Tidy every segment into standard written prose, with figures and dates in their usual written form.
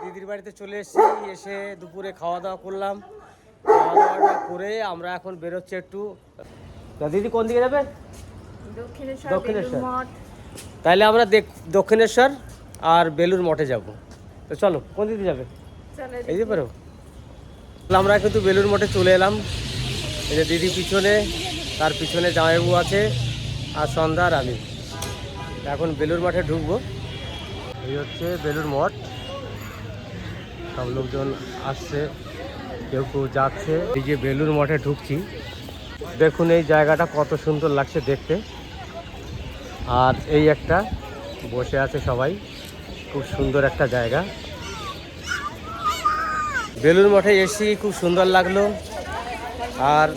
দিদির বাড়িতে চলে এসেছি, এসে দুপুরে খাওয়া দাওয়া করলাম। খাওয়া দাওয়াটা করে আমরা এখন বেরোচ্ছি একটু। দিদি কোন দিকে যাবে? দক্ষিণেশ্বর। তাহলে আমরা দক্ষিণেশ্বর আর বেলুর মঠে যাব। তো চলো, কোন দিকে যাবে? এই যে পারো। আমরা কিন্তু বেলুর মঠে চলে এলাম। এই যে দিদি পিছনে, তার পিছনে জামাইবাবু আছে, আর সন্ধ্যা আর আমি। এখন বেলুর মঠে ঢুকবো। এই হচ্ছে বেলুর মঠ। সব লোকজন আসছে, কেউ কেউ যাচ্ছে। এই যে বেলুর মঠে ঢুকছি, দেখুন এই জায়গাটা কত সুন্দর লাগছে দেখতে। আর এই একটা বসে আছে সবাই, খুব সুন্দর একটা জায়গা। বেলুর মঠে এসেছি, খুব সুন্দর লাগলো। আর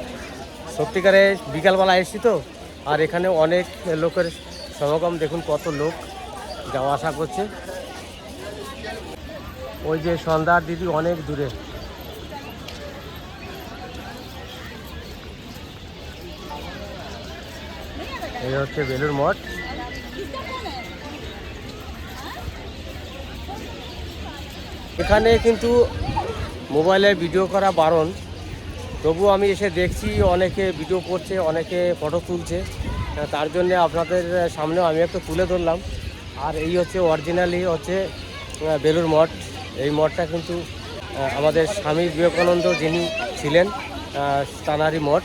সত্যিকারে বিকালবেলা এসেছি তো, আর এখানে অনেক লোকের সমাগম, দেখুন কত লোক যাওয়া আসা করছে। ওই যে সন্ধ্যার দিদি অনেক দূরে। এই হচ্ছে বেলুর মঠ। এখানে কিন্তু মোবাইলে ভিডিও করা বারণ, তবু আমি এসে দেখছি অনেকে ভিডিও করছে, অনেকে ফটো তুলছে। তার জন্য আপনাদের সামনেও আমি একটু তুলে ধরলাম। আর এই হচ্ছে অরিজিনালি হচ্ছে বেলুর মঠ। এই মঠটা কিন্তু আমাদের স্বামী বিবেকানন্দ যিনি ছিলেন, তানারই মঠ।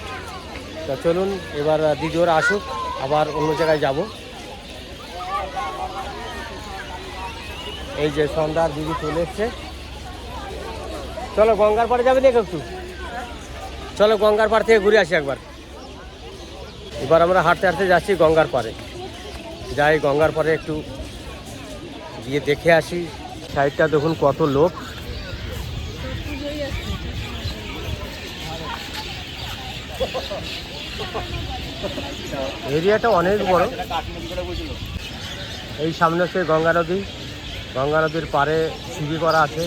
তো চলুন এবার দিদি ওরা আসুক, আবার অন্য জায়গায় যাব। এই যে সন্ধ্যার দিদি চলে এসছে। চলো গঙ্গার পাড়ে যাবে নাকি একটু? চলো গঙ্গার পাড় থেকে ঘুরে আসি একবার। এবার আমরা হাঁটতে হাঁটতে যাচ্ছি গঙ্গার পাড়ে। যাই গঙ্গার পাড়ে একটু গিয়ে দেখে আসি। সাইডটা দেখুন কত লোক। এরিয়াটা অনেক বড়। এই সামনে হচ্ছে গঙ্গা নদী। গঙ্গা নদীর পাড়ে সিঁড়ি করা আছে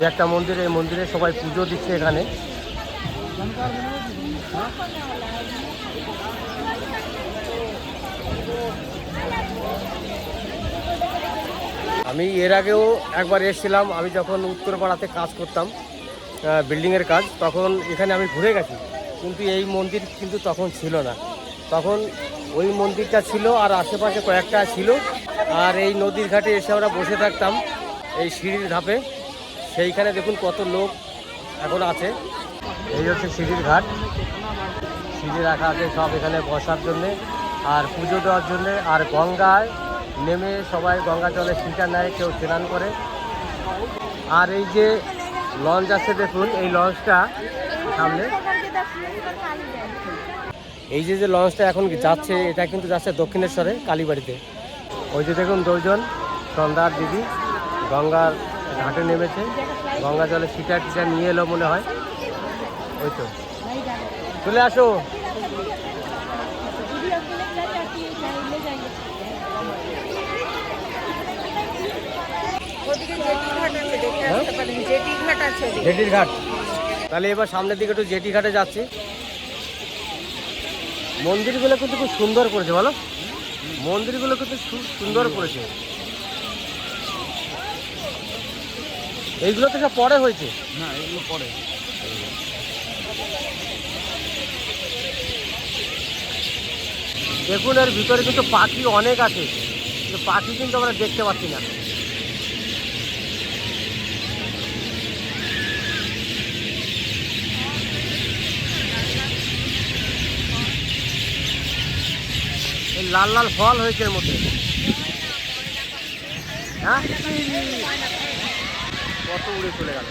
একটা মন্দির। এই মন্দিরে সবাই পুজো দিচ্ছে এখানে। আমি এর আগেও একবার এসেছিলাম, আমি যখন উত্তরপাড়াতে কাজ করতাম, বিল্ডিংয়ের কাজ, তখন এখানে আমি ঘুরে গেছি। কিন্তু এই মন্দির কিন্তু তখন ছিল না। তখন ওই মন্দিরটা ছিল, আর আশেপাশে কয়েকটা ছিল। আর এই নদীর ঘাটে এসে আমরা বসে থাকতাম, এই সিঁড়ির ধাপে। সেইখানে দেখুন কত লোক এখন আছে। এই হচ্ছে সিঁড়ির ঘাট, সিঁড়ি রাখা আছে সব এখানে বসার জন্যে আর পুজো দেওয়ার জন্যে। আর গঙ্গায় নেমে সবাই গঙ্গা জলে ছিটা নেয়, কেউ স্নান করে। আর এই যে লঞ্চ আছে দেখুন, এই লঞ্চটা সামনে, এই যে লঞ্চটা এখন যাচ্ছে, এটা কিন্তু যাচ্ছে দক্ষিণেশ্বরে কালীবাড়িতে। ওই যে দেখুন দুজন সন্ধ্যার দিদি গঙ্গার ঘাটে নেমেছে, গঙ্গা জলে ছিটা টিটা নিয়ে এলো মনে হয়। ওই তো চলে আসো। জেটির ঘাট। তাহলে এবার সামনের দিকে একটু জেটি ঘাটে যাচ্ছি। মন্দিরগুলো কিন্তু খুব সুন্দর করেছে, বলো? মন্দিরগুলো কিন্তু সুন্দর করেছে। এইগুলো তো সব পরে হয়েছে না? এগুলো পরে। দেখুন এর ভিতরে কিন্তু পাখি অনেক আছে, কিন্তু পাখি কিন্তু আমরা দেখতে পাচ্ছি না। এই লাল লাল ফল হয়েছে এর মধ্যে। হ্যাঁ, কত উড়ে চলে গেল।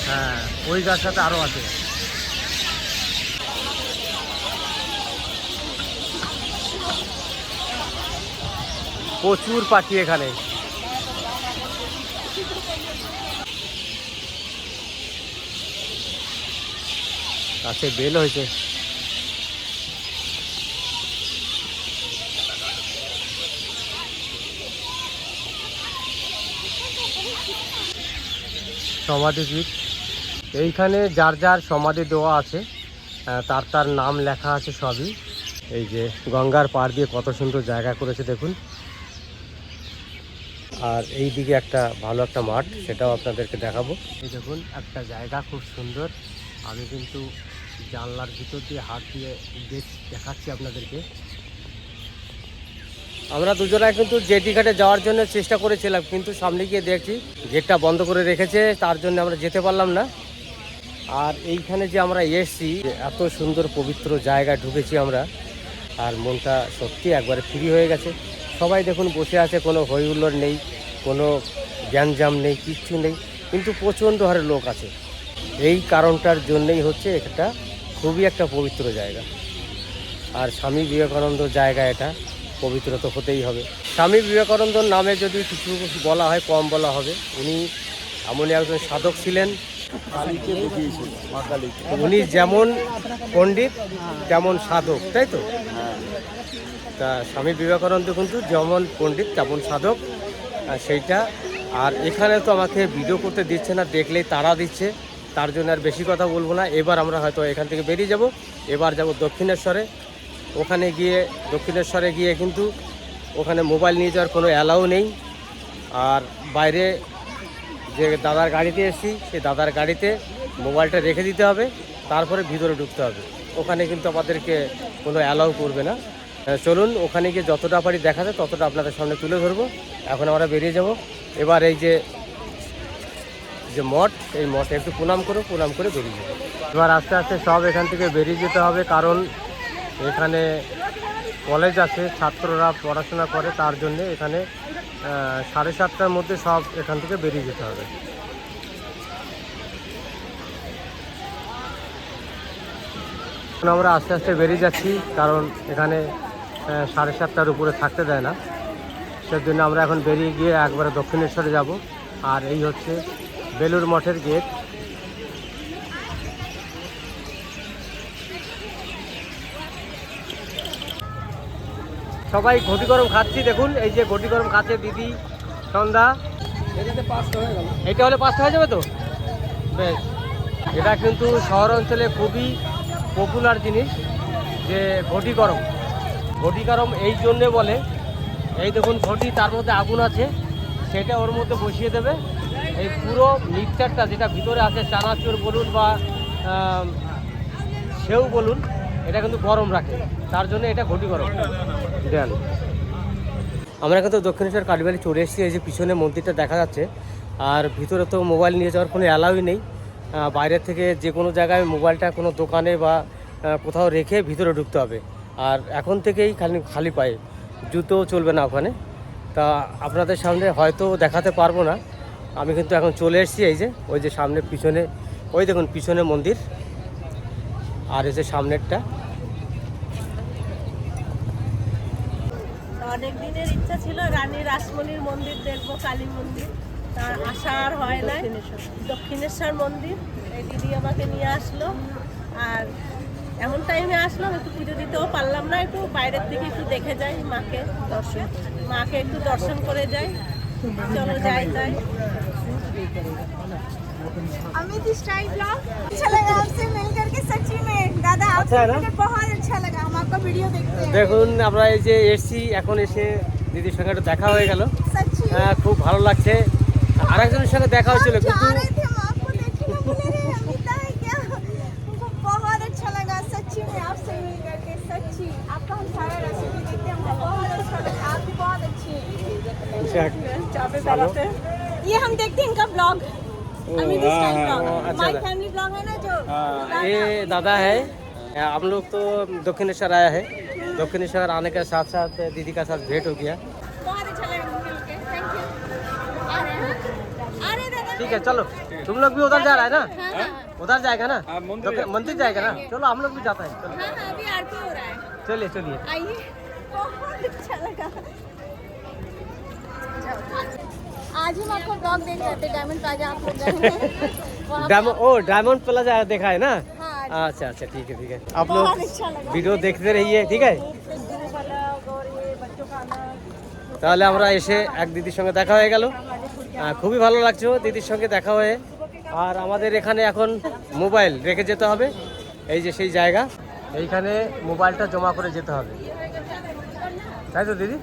হ্যাঁ, ওই গাছটাতে আরো আছে। প্রচুর পাখি এখানে। কাছে বেল হয়েছে। সমাধিপীঠ, এইখানে যার যার সমাধি দেওয়া আছে তার তার নাম লেখা আছে সবই। এই যে গঙ্গার পাড় দিয়ে কত সুন্দর জায়গা করেছে দেখুন। আর এই দিকে একটা ভালো একটা মাঠ, সেটাও আপনাদেরকে দেখাবো। এই দেখুন একটা জায়গা খুব সুন্দর, আমি কিন্তু জানলার ভিতর দিয়ে হাত দিয়ে দেখাচ্ছি আপনাদেরকে। আমরা দুজনে কিন্তু জেটি ঘাটে যাওয়ার জন্য চেষ্টা করেছিলাম, কিন্তু সামনে গিয়ে দেখছি গেটটা বন্ধ করে রেখেছে, তার জন্য আমরা যেতে পারলাম না। আর এইখানে যে আমরা এসছি, এত সুন্দর পবিত্র জায়গায় ঢুকেছি আমরা, আর মনটা সত্যি একবারে ফ্রি হয়ে গেছে। সবাই দেখুন বসে আছে, কোনো হই হুল্লোড় নেই, কোনো গ্যাঞ্জাম নেই, কিচ্ছু নেই, কিন্তু প্রচণ্ড হারে লোক আছে। এই কারণটার জন্যই হচ্ছে এটা খুবই একটা পবিত্র জায়গা। আর স্বামী বিবেকানন্দ জায়গা, এটা পবিত্র তো হতেই হবে। স্বামী বিবেকানন্দর নামে যদি কিছু বলা হয় কম বলা হবে। উনি এমনই একজন সাধক ছিলেন, উনি যেমন পণ্ডিত তেমন সাধক, তাই তো? তা স্বামী বিবেকানন্দ কিন্তু যেমন পণ্ডিত তেমন সাধক, সেইটা। আর এখানে তো আমাকে ভিডিও করতে দিচ্ছে না, দেখলেই তাড়া দিচ্ছে, তার জন্য আর বেশি কথা বলবো না। এবার আমরা হয়তো এখান থেকে বেরিয়ে যাব, এবার যাব দক্ষিণেশ্বরে। ওখানে গিয়ে দক্ষিণেশ্বরে গিয়ে কিন্তু ওখানে মোবাইল নিয়ে যাওয়ার কোনো অ্যালাউ নেই। আর বাইরে যে দাদার গাড়িতে এসেছি, সেই দাদার গাড়িতে মোবাইলটা রেখে দিতে হবে, তারপরে ভিতরে ঢুকতে হবে। ওখানে কিন্তু আমাদেরকে কোনো অ্যালাউ করবে না। চলুন ওখানে গিয়ে যতটা পারি দেখাতে ততটা আপনাদের সামনে তুলে ধরবো। এখন আমরা বেরিয়ে যাব। এবার এই যে মঠ, এই মঠে একটু প্রণাম করে বেরিয়ে যাবো। এবার আস্তে আস্তে সব এখান থেকে বেরিয়ে যেতে হবে, কারণ এখানে কলেজ আছে, ছাত্ররা পড়াশোনা করে, তার জন্যে এখানে 7:30টার মধ্যে সব এখান থেকে বেরিয়ে যেতে হবে। এখন আমরা আস্তে আস্তে বেরিয়ে যাচ্ছি, কারণ এখানে 7:30টার উপরে থাকতে দেয় না, সেজন্য আমরা এখন বেরিয়ে গিয়ে একবারে দক্ষিণেশ্বরে যাব। আর এই হচ্ছে বেলুড় মঠের গেট। সবাই ঘটি গরম খাচ্ছি, দেখুন এই যে ঘটি গরম খাচ্ছে দিদি, সন্ধ্যা। এটা হলে 5টা হয়ে যাবে তো বেশ। এটা কিন্তু শহর অঞ্চলে খুবই পপুলার জিনিস, যে ঘটি গরম। ঘটি গরম এই জন্যে বলে, এই দেখুন ঘটি, তার মধ্যে আগুন আছে, সেটা ওর মধ্যে বসিয়ে দেবে। এই পুরো মিক্সচারটা যেটা ভিতরে আছে, চানাচুর বলুন বা সেও বলুন, এটা কিন্তু গরম রাখে, তার জন্য এটা ঘটি গরম দেন। আমরা কিন্তু দক্ষিণেশ্বর কালীবাড়ি চলে এসেছি। এই যে পিছনে মন্দিরটা দেখা যাচ্ছে, আর ভিতরে তো মোবাইল নিয়ে যাওয়ার কোনো অ্যালাউই নেই। বাইরের থেকে যে কোনো জায়গায় মোবাইলটা কোনো দোকানে বা কোথাও রেখে ভিতরে ঢুকতে হবে। আর এখন থেকেই খালি পায়ে, জুতো চলবে না ওখানে। তা আপনাদের সামনে হয়তো দেখাতে পারবো না, আমি কিন্তু এখন চলে এসেছি। এই যে ওই যে সামনে পিছনে, ওই দেখুন পিছনে মন্দির, আর এই যে সামনেরটা। অনেক দিনের ইচ্ছা ছিল রানী রাসমণির মন্দির দেখবো, কালী মন্দির, তার আসার হয় না। দক্ষিণেশ্বর মন্দির এই দিদি আমাকে নিয়ে আসলো, আর এমন টাইমে আসলাম একটু পুজো দিতেও পারলাম না, একটু বাইরের থেকে একটু দেখে যাই, মাকে একটু দর্শন করে যাই। চলো যাই তাই। अमित स्टाइल ब्लॉग अच्छा लगा आपसे मिल करके, सच्ची में दादा आपसे मुझे बहुत अच्छा लगा। हम आपका वीडियो देखते हैं। দেখুন আমরা এই যে এসছি, এখন এসে দিদির সঙ্গে একটু দেখা হয়ে গেল, सच्ची খুব ভালো লাগছে। আরেকজনের সঙ্গে দেখা হয়েছিল, हम কিন্তু जा रहे थे, हम आपको देखने बोले रहे अमिता है क्या, हमको बहुत अच्छा लगा सच्ची में आपसे मिल करके। सच्ची आपका हम सारा रेसिपी देखते हैं, हमको बहुत अच्छा लगा। आप भी बहुत अच्छी हैं। ये हम देखते हैं इनका blog, Amit style blog, my family blog है ना जो। ये दादा है। हम लोग तो दक्षिणेश्वर आया है, दक्षिणेश्वर आने के साथ साथ दीदी का साथ भेंट हो गया। बहुत अच्छा लगा मिलके, थैंक यू। अरे दादा ठीक है चलो, तुम लोग भी उधर जा रहा है ना? उधर जाएगा ना, मंदिर जाएगा ना? चलो हम लोग भी जाते हैं, चलो हाँ अभी आरती हो रहा है, चलिए चलिए। आइए। बहुत अच्छा लगा। आज हम आपको ब्लॉग देख रहे थे, डायमंड प्लाजा आप लोग गए हैं वहाँ डायमंड प्लाजा देखा है ना? हाँ अच्छा अच्छा ठीक है आप लोग बहुत अच्छा लगा। ভিডিও দেখতে রহিए, ঠিক है। তাহলে আমরা এসে এক দিদির সঙ্গে দেখা হয়ে গেল, খুবই ভালো লাগছে দিদির সঙ্গে দেখা হয়ে। আর আমাদের এখানে এখন মোবাইল রেখে যেতে হবে, এই যে সেই জায়গা, এইখানে মোবাইলটা জমা করে যেতে হবে, তাই তো দিদি?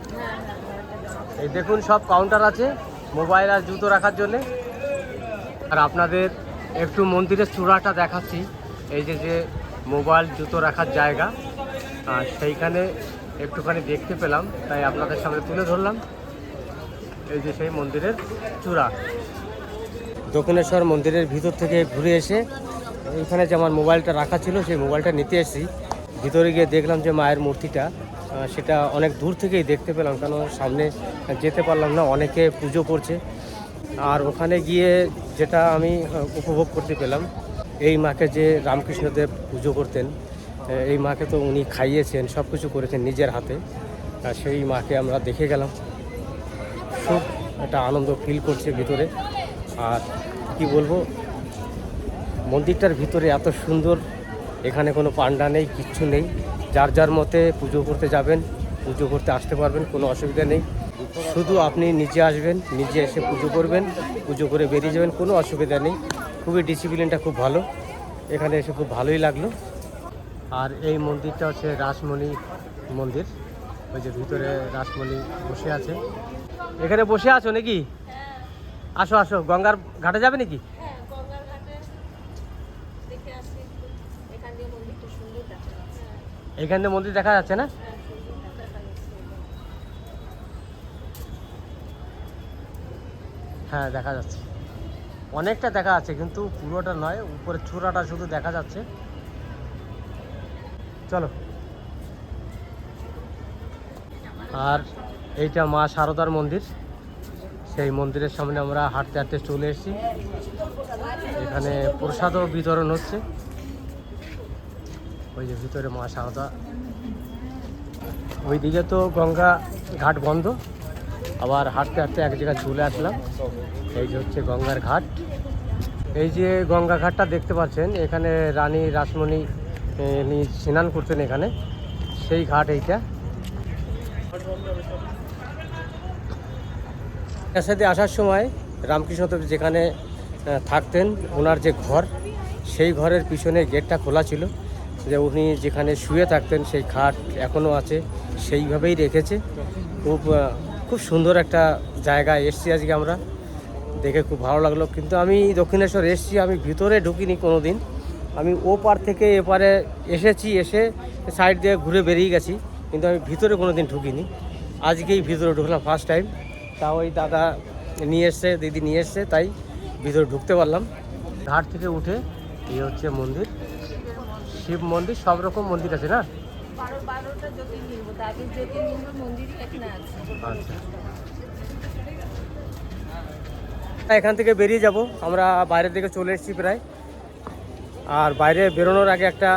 এই দেখুন সব কাউন্টার আছে মোবাইল আর জুতো রাখার জন্যে। আর আপনাদের একটু মন্দিরের চূড়াটা দেখাচ্ছি। এই যে মোবাইল জুতো রাখার জায়গা, আর সেইখানে একটুখানি দেখতে পেলাম, তাই আপনাদের সামনে তুলে ধরলাম। এই যে সেই মন্দিরের চূড়া। দক্ষিণেশ্বর মন্দিরের ভিতর থেকে ঘুরে এসে এইখানে যে আমার মোবাইলটা রাখা ছিল সেই মোবাইলটা নিতে এসেছি। ভিতরে গিয়ে দেখলাম যে মায়ের মূর্তিটা, সেটা অনেক দূর থেকেই দেখতে পেলাম, কারণ সামনে যেতে পারলাম না, অনেকে পুজো করছে। আর ওখানে গিয়ে যেটা আমি উপভোগ করতে পেলাম, এই মাকে যে রামকৃষ্ণদেব পুজো করতেন, এই মাকে তো উনি খাইয়েছেন, সব কিছু করেছেন নিজের হাতে। সেই মাকে আমরা দেখে গেলাম, খুব একটা আনন্দ ফিল করছে ভিতরে। আর কি বলবো, মন্দিরটার ভিতরে এত সুন্দর, এখানে কোনো পান্ডা নেই, কিচ্ছু নেই। যার যার মতে পুজো করতে যাবেন, পুজো করতে আসতে পারবেন, কোনো অসুবিধা নেই। শুধু আপনি নিজে আসবেন, নিজে এসে পুজো করবেন, পুজো করে বেরিয়ে যাবেন, কোনো অসুবিধা নেই। খুবই ডিসিপ্লিনটা খুব ভালো, এখানে এসে খুব ভালোই লাগলো। আর এই মন্দিরটা হচ্ছে রাসমণি মন্দির। ওই যে ভিতরে রাসমণি বসে আছে। এখানে বসে আছো নাকি? আসো আসো, গঙ্গার ঘাটে যাবে নাকি? হ্যাঁ, গঙ্গার ঘাটে দেখে আসি। এখান দিয়ে মন্দিরটা সুন্দর দেখা যাচ্ছে। এইখান দিয়ে মন্দির দেখা যাচ্ছে না? হ্যাঁ, সুন্দর দেখা যাচ্ছে। হ্যাঁ, দেখা যাচ্ছে, অনেকটা দেখা যাচ্ছে, কিন্তু পুরোটা নয়, উপরের চূড়াটা শুধু দেখা যাচ্ছে। চলো। আর এইটা মা শারদার মন্দির, সেই মন্দিরের সামনে আমরা হাঁটতে হাঁটতে চলে এসেছি। এখানে প্রসাদও বিতরণ হচ্ছে। ওই যে ভিতরে মা শারদা, ওইদিকে তো গঙ্গা ঘাট বন্ধ। আবার হাঁটতে হাঁটতে এক জায়গায় চলে আসলাম। এই যে হচ্ছে গঙ্গার ঘাট। এই যে গঙ্গা ঘাটটা দেখতে পাচ্ছেন, এখানে রানী রাসমণি স্নান করতেন এখানে, সেই ঘাট এইটা। এর সাথে আসার সময় রামকৃষ্ণদেব যেখানে থাকতেন, ওনার যে ঘর, সেই ঘরের পিছনে গেটটা খোলা ছিল, যে উনি যেখানে শুয়ে থাকতেন সেই খাট এখনও আছে, সেইভাবেই রেখেছে। খুব সুন্দর একটা জায়গায় এসছি আজকে আমরা, দেখে খুব ভালো লাগলো। কিন্তু আমি দক্ষিণেশ্বর এসছি, আমি ভিতরে ঢুকিনি কোনো দিন। আমি ও পার থেকে এপারে এসেছি, এসে সাইড দিয়ে ঘুরে বেরিয়ে গেছি, কিন্তু আমি ভিতরে কোনো দিন ঢুকিনি। আজকেই ভিতরে ঢুকলাম ফার্স্ট টাইম। তাও ওই দাদা নিয়ে এসছে, দিদি নিয়ে এসছে, তাই ভিতরে ঢুকতে পারলাম। ঘাট থেকে উঠে এই হচ্ছে মন্দির, শিব মন্দির, সব রকম মন্দির আছে না? 12টা জ্যোতির্লিঙ্গ, তাদের জ্যোতির্লিঙ্গ মন্দিরই এখানে আছে। আচ্ছা, এখান থেকে বেরিয়ে যাব, আমরা বাইরের দিকে চলে এসেছি প্রায়। আর বাইরে বেরোনোর আগে একটা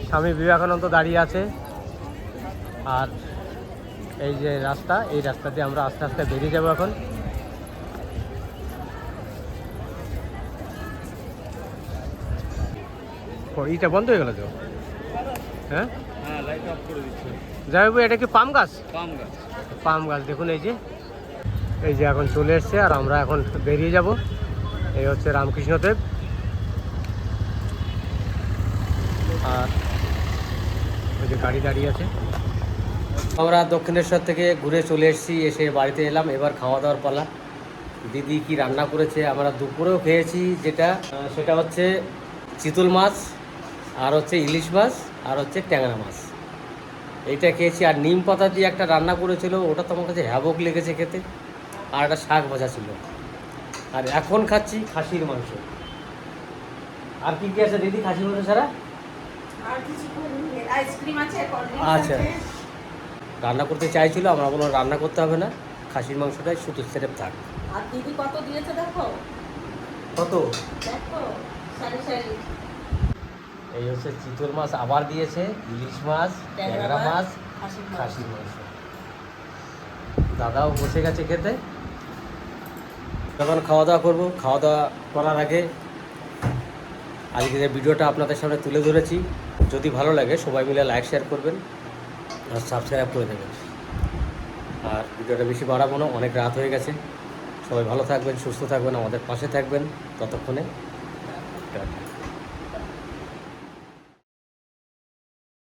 স্বামী বিবেকানন্দ দাঁড়িয়ে আছে। আর এই যে রাস্তা, এই রাস্তা দিয়ে আমরা আস্তে আস্তে বেরিয়ে যাব এখন। এইটা বন্ধ হয়ে গেল তো? হ্যাঁ, লাইট অফ করে দিচ্ছে। যাই হোক, এটা কি পাম গাছ? পাম গাছ, পাম গাছ। দেখুন এই যে এখন চলে এসছে, আর আমরা এখন বেরিয়ে যাব। এই হচ্ছে রামকৃষ্ণদেব। আর ওই যে গাড়ি দাঁড়িয়ে আছে। আমরা দক্ষিণেশ্বর থেকে ঘুরে চলে এসেছি, এসে বাড়িতে এলাম। এবার খাওয়া দাওয়ার পালা। দিদি কি রান্না করেছে, আমরা দুপুরেও খেয়েছি, সেটা হচ্ছে চিতল মাছ, আর হচ্ছে ইলিশ মাছ, আর হচ্ছে ট্যাংরা মাছ, এইটা খেয়েছি। আর নিম পাতা দিয়ে একটা রান্না করেছিল, ওটা তো আমার কাছে হ্যাবক লেগেছে খেতে। আর একটা শাক ভাজা ছিল। আর এখন খাচ্ছি খাসির মাংস। আর কি কি আছে দিদি খাসির মাংস ছাড়া? আচ্ছা, রান্না করতে চাইছিল, আমরা বললাম রান্না করতে হবে না, খাসির মাংসটাই শুধু সেরেপ থাক। আর দিদি কত দিয়েছে দেখো, কত দেখো, সারি সারি। এই হচ্ছে চিতল মাছ আবার দিয়েছে, ইলিশ মাছ, ট্যাংরা মাছ, খাসির মাংস। দাদাও বসে গেছে খেতে। যখন খাওয়া দাওয়া করবো, খাওয়া দাওয়া করার আগে আজকের এই ভিডিওটা আপনাদের সামনে তুলে ধরেছি। যদি ভালো লাগে সবাই মিলে লাইক শেয়ার করবেন আর সাবস্ক্রাইব করে দেবেন। আর ভিডিওটা বেশি বাড়াবো না, অনেক রাত হয়ে গেছে। সবাই ভালো থাকবেন, সুস্থ থাকবেন, আমাদের পাশে থাকবেন। ততক্ষণে টাটা।